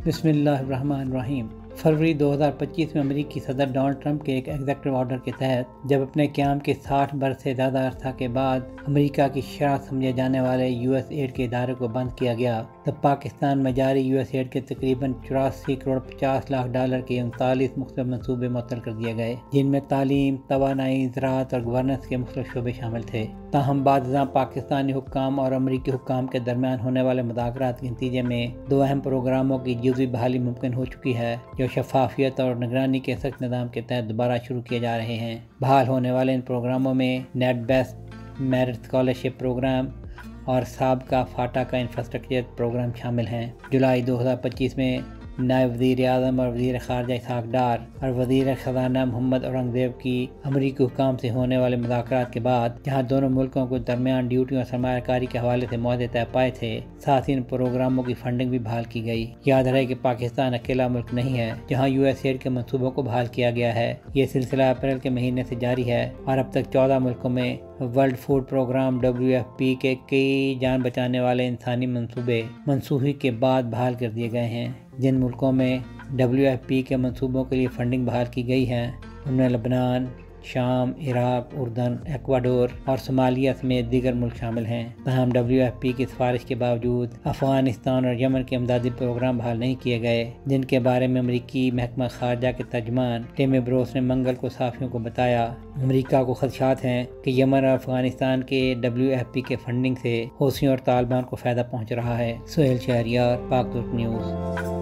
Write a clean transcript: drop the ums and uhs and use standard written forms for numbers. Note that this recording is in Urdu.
بسم اللہ الرحمن الرحیم۔ فروری 2025 میں امریکی صدر ڈونلڈ ٹرمپ کے ایک ایگزیکٹو آرڈر کے تحت جب اپنے قیام کے 60 برس سے زیادہ عرصہ کے بعد امریکہ کی شرح سمجھے جانے والے یو ایس ایڈ کے ادارے کو بند کیا گیا، تب پاکستان میں جاری یو ایس ایڈ کے تقریباً 84 کروڑ 50 لاکھ ڈالر کے 39 مختلف منصوبے معطل کر دیے گئے، جن میں تعلیم، توانائی، زراعت اور گورننس کے مختلف شعبے شامل تھے۔ تاہم بعد ازاں پاکستانی حکام اور امریکی حکام کے درمیان ہونے والے مذاکرات کے نتیجے میں دو اہم پروگراموں کی جزوی بحالی ممکن ہو چکی ہے، جو شفافیت اور نگرانی کے سخت نظام کے تحت دوبارہ شروع کیے جا رہے ہیں۔ بحال ہونے والے ان پروگراموں میں need based merit scholarship program اور سابقہ فاٹا کا انفراسٹرکچر پروگرام شامل ہیں۔ جولائی 2025 میں نائب وزیر اعظم اور وزیر خارجہ اسحاق ڈار اور وزیر خزانہ محمد اورنگزیب کی امریکی حکام سے ہونے والے مذاکرات کے بعد، جہاں دونوں ملکوں کے درمیان ڈیوٹیوں اور سرمایہ کاری کے حوالے سے معاہدے طے پائے تھے، ساتھ ہی ان پروگراموں کی فنڈنگ بھی بحال کی گئی۔ یاد رہے کہ پاکستان اکیلا ملک نہیں ہے جہاں یو ایس ایڈ کے منصوبوں کو بحال کیا گیا ہے۔ یہ سلسلہ اپریل کے مہینے سے جاری ہے اور اب تک 14 ملکوں میں ورلڈ فوڈ پروگرام WFP کے کئی جان بچانے والے انسانی منصوبے منسوخی کے بعد بحال کر دیے گئے ہیں۔ جن ملکوں میں WFP کے منصوبوں کے لیے فنڈنگ بحال کی گئی ہے ان میں لبنان، شام، عراق، اردن، ایکواڈور اور صومالیہ سمیت دیگر ملک شامل ہیں۔ تاہم WFP کی سفارش کے باوجود افغانستان اور یمن کے امدادی پروگرام بحال نہیں کیے گئے، جن کے بارے میں امریکی محکمہ خارجہ کے ترجمان ٹیم بروس نے منگل کو صحافیوں کو بتایا۔ امریکہ کو خدشات ہیں کہ یمن اور افغانستان کے WFP کے فنڈنگ سے حوثیوں اور طالبان کو فائدہ پہنچ رہا ہے۔ سہیل شہریار، پاک ترک نیوز۔